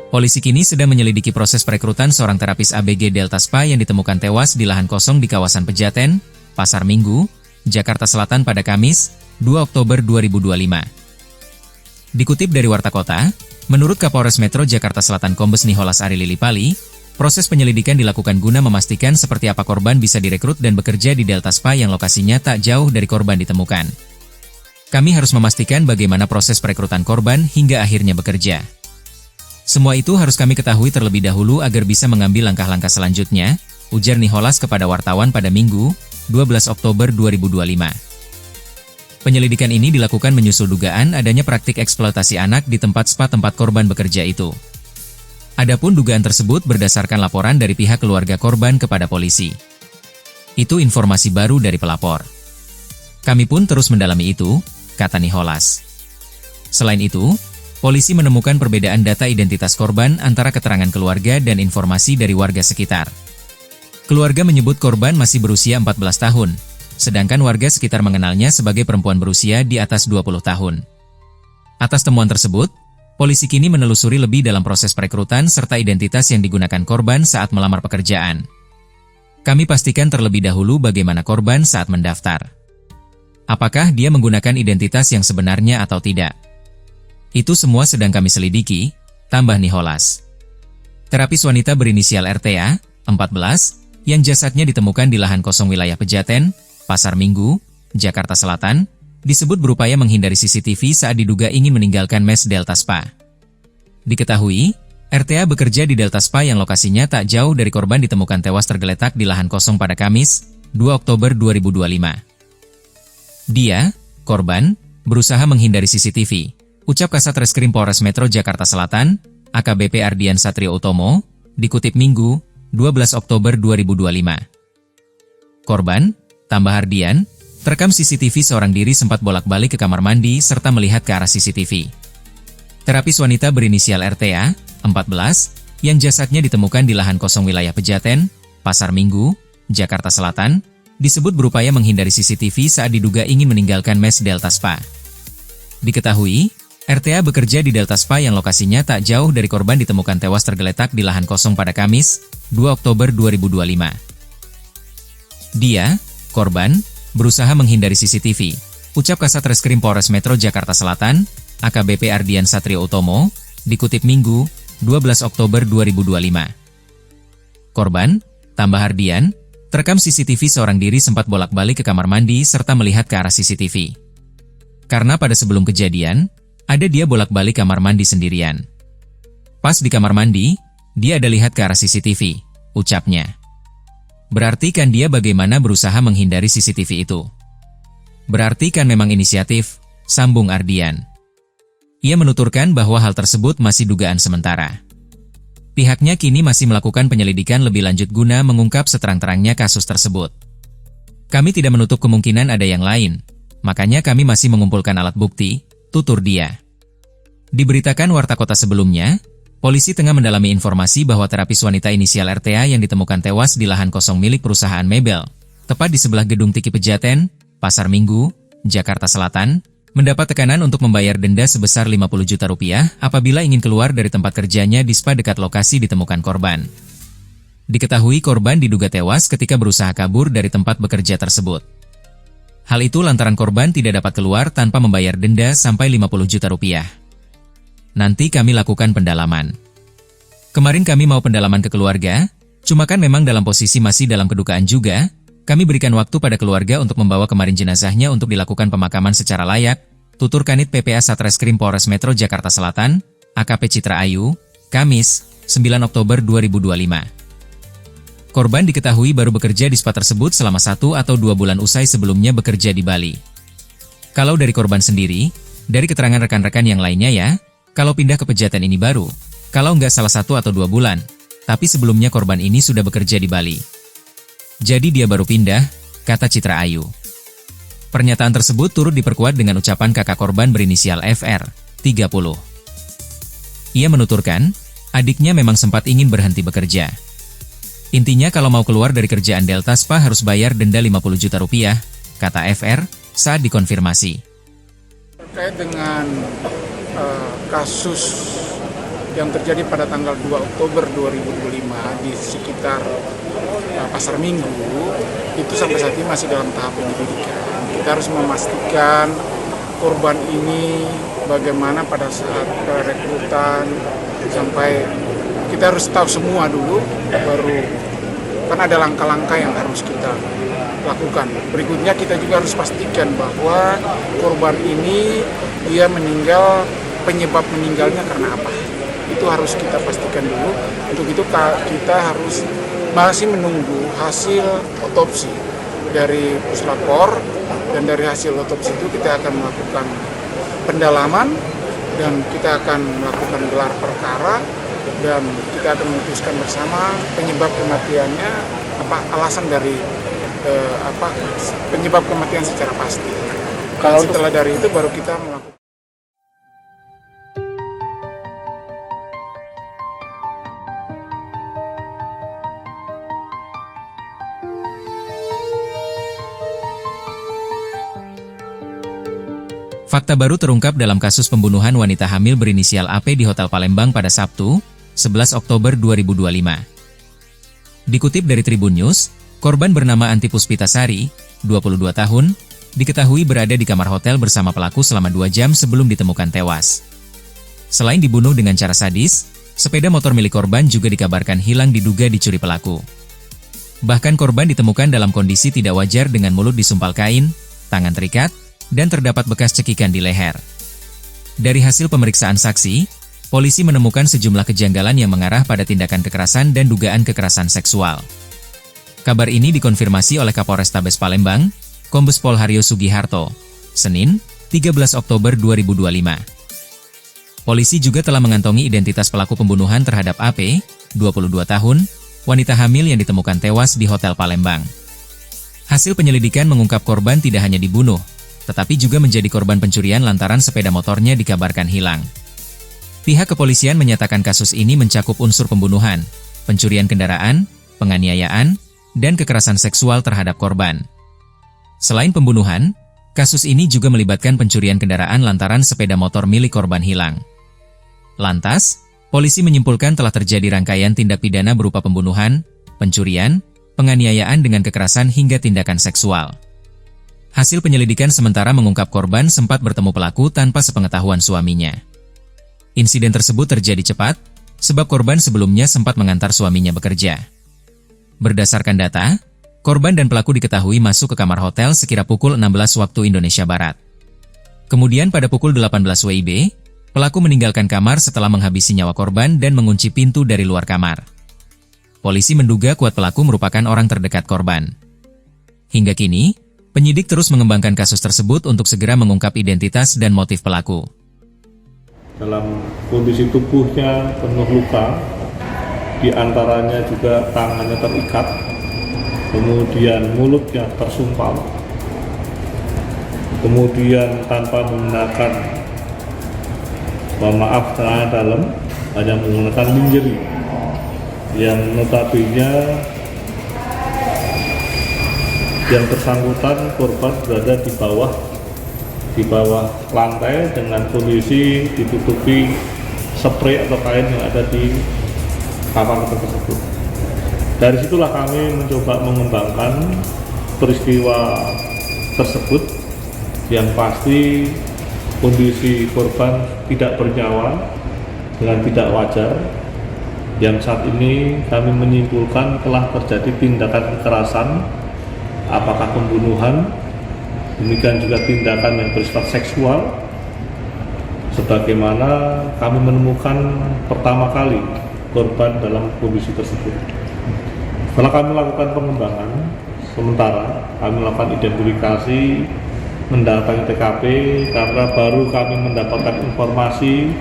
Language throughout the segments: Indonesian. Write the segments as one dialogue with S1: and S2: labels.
S1: Polisi kini sedang menyelidiki proses perekrutan seorang terapis ABG Delta Spa yang ditemukan tewas di lahan kosong di kawasan Pejaten, Pasar Minggu, Jakarta Selatan pada Kamis, 2 Oktober 2025. Dikutip dari Warta Kota, menurut Kapolres Metro Jakarta Selatan Kombes Nicholas Ari Lilipali, proses penyelidikan dilakukan guna memastikan seperti apa korban bisa direkrut dan bekerja di Delta Spa yang lokasinya tak jauh dari korban ditemukan. Kami harus memastikan bagaimana proses perekrutan korban hingga akhirnya bekerja. Semua itu harus kami ketahui terlebih dahulu agar bisa mengambil langkah-langkah selanjutnya, ujar Nicholas kepada wartawan pada Minggu, 12 Oktober 2025. Penyelidikan ini dilakukan menyusul dugaan adanya praktik eksploitasi anak di tempat spa tempat korban bekerja itu. Adapun dugaan tersebut berdasarkan laporan dari pihak keluarga korban kepada polisi. Itu informasi baru dari pelapor. Kami pun terus mendalami itu, kata Nicholas. Selain itu, polisi menemukan perbedaan data identitas korban antara keterangan keluarga dan informasi dari warga sekitar. Keluarga menyebut korban masih berusia 14 tahun, sedangkan warga sekitar mengenalnya sebagai perempuan berusia di atas 20 tahun. Atas temuan tersebut, polisi kini menelusuri lebih dalam proses perekrutan serta identitas yang digunakan korban saat melamar pekerjaan. Kami pastikan terlebih dahulu bagaimana korban saat mendaftar. Apakah dia menggunakan identitas yang sebenarnya atau tidak? Itu semua sedang kami selidiki, tambah Nicholas. Terapis wanita berinisial RTA, 14, yang jasadnya ditemukan di lahan kosong wilayah Pejaten, Pasar Minggu, Jakarta Selatan, disebut berupaya menghindari CCTV saat diduga ingin meninggalkan mes Delta Spa. Diketahui, RTA bekerja di Delta Spa yang lokasinya tak jauh dari korban ditemukan tewas tergeletak di lahan kosong pada Kamis, 2 Oktober 2025. Dia, korban, berusaha menghindari CCTV. Ucap Kasat Reskrim Polres Metro Jakarta Selatan, AKBP Ardian Satrio Utomo, dikutip Minggu, 12 Oktober 2025. Korban, tambah Ardian, terekam CCTV seorang diri sempat bolak-balik ke kamar mandi serta melihat ke arah CCTV. Terapis wanita berinisial RTA, 14, yang jasadnya ditemukan di lahan kosong wilayah Pejaten, Pasar Minggu, Jakarta Selatan, disebut berupaya menghindari CCTV saat diduga ingin meninggalkan mes Delta Spa. Diketahui, RTA bekerja di Delta Spa yang lokasinya tak jauh dari korban ditemukan tewas tergeletak di lahan kosong pada Kamis, 2 Oktober 2025. Dia, korban, berusaha menghindari CCTV. Ucap Kasat Reskrim Polres Metro Jakarta Selatan, AKBP Ardian Satrio Utomo, dikutip Minggu, 12 Oktober 2025. Korban, tambah Ardian, terekam CCTV seorang diri sempat bolak-balik ke kamar mandi serta melihat ke arah CCTV. Karena pada sebelum kejadian, ada dia bolak-balik kamar mandi sendirian. Pas di kamar mandi, dia ada lihat ke arah CCTV, ucapnya. Berarti kan dia bagaimana berusaha menghindari CCTV itu. Berarti kan memang inisiatif, sambung Ardian. Ia menuturkan bahwa hal tersebut masih dugaan sementara. Pihaknya kini masih melakukan penyelidikan lebih lanjut guna mengungkap seterang-terangnya kasus tersebut. Kami tidak menutup kemungkinan ada yang lain, makanya kami masih mengumpulkan alat bukti, tutur dia. Diberitakan Warta Kota sebelumnya, polisi tengah mendalami informasi bahwa terapis wanita inisial RTA yang ditemukan tewas di lahan kosong milik perusahaan mebel, tepat di sebelah gedung Tiki Pejaten, Pasar Minggu, Jakarta Selatan, mendapat tekanan untuk membayar denda sebesar 50 juta rupiah apabila ingin keluar dari tempat kerjanya di spa dekat lokasi ditemukan korban. Diketahui korban diduga tewas ketika berusaha kabur dari tempat bekerja tersebut. Hal itu lantaran korban tidak dapat keluar tanpa membayar denda sampai 50 juta rupiah. Nanti kami lakukan pendalaman. Kemarin kami mau pendalaman ke keluarga, cuma kan memang dalam posisi masih dalam kedukaan juga, kami berikan waktu pada keluarga untuk membawa kemarin jenazahnya untuk dilakukan pemakaman secara layak, tutur Kanit PPA Satreskrim Polres Metro Jakarta Selatan, AKP Citra Ayu, Kamis, 9 Oktober 2025. Korban diketahui baru bekerja di spa tersebut selama 1 atau 2 bulan usai sebelumnya bekerja di Bali. Kalau dari korban sendiri, dari keterangan rekan-rekan yang lainnya ya, kalau pindah ke Pejaten ini baru, kalau nggak salah 1 atau 2 bulan, tapi sebelumnya korban ini sudah bekerja di Bali. Jadi dia baru pindah, kata Citra Ayu. Pernyataan tersebut turut diperkuat dengan ucapan kakak korban berinisial FR, 30. Ia menuturkan, adiknya memang sempat ingin berhenti bekerja. Intinya kalau mau keluar dari kerjaan Delta Spa harus bayar denda 50 juta rupiah, kata FR saat dikonfirmasi.
S2: Terkait dengan kasus yang terjadi pada tanggal 2 Oktober 2025 di sekitar Pasar Minggu itu sampai saat ini masih dalam tahap penyelidikan. Kita harus memastikan korban ini bagaimana pada saat perekrutan, sampai kita harus tahu semua dulu, baru kan ada langkah-langkah yang harus kita lakukan. Berikutnya kita juga harus pastikan bahwa korban ini dia meninggal, penyebab meninggalnya karena apa. Itu harus kita pastikan dulu. Untuk itu kita harus masih menunggu hasil otopsi dari puslapor, dan dari hasil otopsi itu kita akan melakukan pendalaman dan kita akan melakukan gelar perkara, dan kita akan memutuskan bersama penyebab kematiannya, apa alasan dari penyebab kematian secara pasti. Kalau setelah dari itu baru kita melakukan.
S1: Fakta baru terungkap dalam kasus pembunuhan wanita hamil berinisial AP di Hotel Palembang pada Sabtu, 11 Oktober 2025. Dikutip dari Tribun News, korban bernama Anti Puspitasari, 22 tahun, diketahui berada di kamar hotel bersama pelaku selama 2 jam sebelum ditemukan tewas. Selain dibunuh dengan cara sadis, sepeda motor milik korban juga dikabarkan hilang diduga dicuri pelaku. Bahkan korban ditemukan dalam kondisi tidak wajar dengan mulut disumpal kain, tangan terikat, dan terdapat bekas cekikan di leher. Dari hasil pemeriksaan saksi, polisi menemukan sejumlah kejanggalan yang mengarah pada tindakan kekerasan dan dugaan kekerasan seksual. Kabar ini dikonfirmasi oleh Kapolrestabes Palembang, Kombes Pol Haryo Sugiharto, Senin, 13 Oktober 2025. Polisi juga telah mengantongi identitas pelaku pembunuhan terhadap AP, 22 tahun, wanita hamil yang ditemukan tewas di Hotel Palembang. Hasil penyelidikan mengungkap korban tidak hanya dibunuh, tetapi juga menjadi korban pencurian lantaran sepeda motornya dikabarkan hilang. Pihak kepolisian menyatakan kasus ini mencakup unsur pembunuhan, pencurian kendaraan, penganiayaan, dan kekerasan seksual terhadap korban. Selain pembunuhan, kasus ini juga melibatkan pencurian kendaraan lantaran sepeda motor milik korban hilang. Lantas, polisi menyimpulkan telah terjadi rangkaian tindak pidana berupa pembunuhan, pencurian, penganiayaan dengan kekerasan hingga tindakan seksual. Hasil penyelidikan sementara mengungkap korban sempat bertemu pelaku tanpa sepengetahuan suaminya. Insiden tersebut terjadi cepat, sebab korban sebelumnya sempat mengantar suaminya bekerja. Berdasarkan data, korban dan pelaku diketahui masuk ke kamar hotel sekira pukul 16 waktu Indonesia Barat. Kemudian pada pukul 18 WIB, pelaku meninggalkan kamar setelah menghabisi nyawa korban dan mengunci pintu dari luar kamar. Polisi menduga kuat pelaku merupakan orang terdekat korban. Hingga kini, penyidik terus mengembangkan kasus tersebut untuk segera mengungkap identitas dan motif pelaku.
S3: Dalam kondisi tubuhnya penuh luka, di antaranya juga tangannya terikat, kemudian mulutnya tersumpal, kemudian tanpa menggunakan, celana dalam, hanya menggunakan lingerie, yang notabene yang bersangkutan korban berada di bawah lantai dengan kondisi ditutupi spray atau kain yang ada di kamar tersebut. Dari situlah kami mencoba mengembangkan peristiwa tersebut, yang pasti kondisi korban tidak bernyawa dengan tidak wajar, yang saat ini kami menyimpulkan telah terjadi tindakan kekerasan, apakah pembunuhan, demikian juga tindakan yang bersifat seksual, sebagaimana kami menemukan pertama kali korban dalam kondisi tersebut. Setelah kami melakukan pengembangan sementara, kami melakukan identifikasi, mendatangi TKP, karena baru kami mendapatkan informasi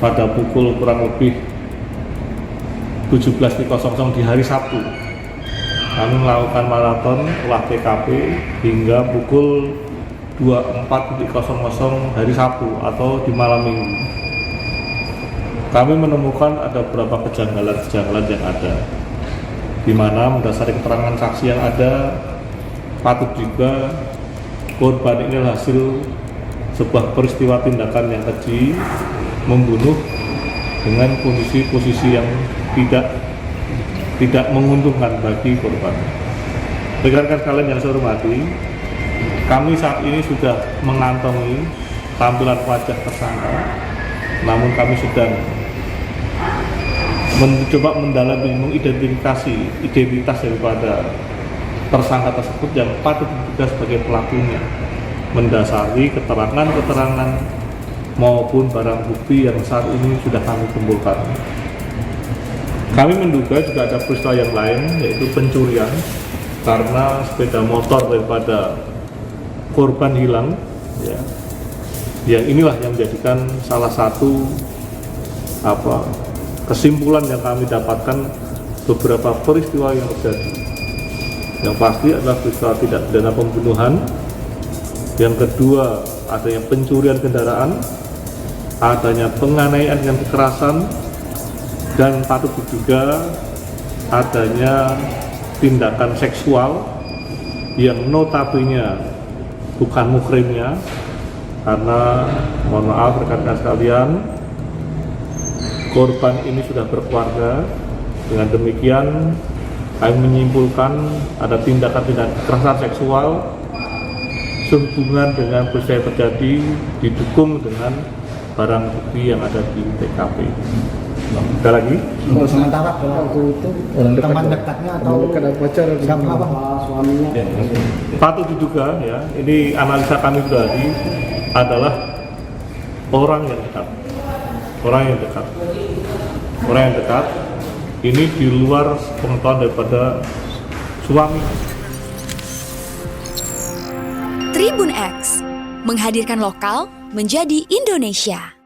S3: pada pukul kurang lebih 17.00 di hari Sabtu. Kami melakukan maraton olah TKP hingga pukul 24.00 hari Sabtu atau di malam minggu. Kami menemukan ada beberapa kejanggalan yang ada, di mana berdasarkan keterangan saksi yang ada, patut juga korban ini hasil sebuah peristiwa tindakan yang keji, membunuh dengan posisi yang tidak menguntungkan bagi korban. Rekan-rekan sekalian yang saya hormati, kami saat ini sudah mengantongi tampilan wajah tersangka, namun kami sedang mencoba mendalami, mengidentifikasi identitas daripada tersangka tersebut yang patut diduga sebagai pelakunya, mendasari keterangan-keterangan maupun barang bukti yang saat ini sudah kami kumpulkan. Kami menduga juga ada peristiwa yang lain, yaitu pencurian, karena sepeda motor daripada korban hilang, ya. Yang inilah yang menjadikan salah satu kesimpulan yang kami dapatkan beberapa peristiwa yang terjadi. Yang pasti adalah peristiwa tidak pidana pembunuhan. Yang kedua, adanya pencurian kendaraan, adanya penganiayaan dengan kekerasan, dan patut diduga adanya tindakan seksual yang notabene bukan muhrimnya, karena mohon maaf rekan-rekan sekalian, korban ini sudah berkeluarga. Dengan demikian kami menyimpulkan ada tindakan-tindakan kekerasan seksual sehubungan dengan peristiwa yang terjadi, didukung dengan barang bukti yang ada di TKP. Ada lagi?
S4: Untuk sementara pelaku itu teman dekatnya atau pacar siapa suaminya?
S3: Patut diduga, ya, ini analisa kami tadi adalah orang yang dekat. Ini di luar pengetahuan daripada suami.
S5: Tribun X menghadirkan lokal menjadi Indonesia.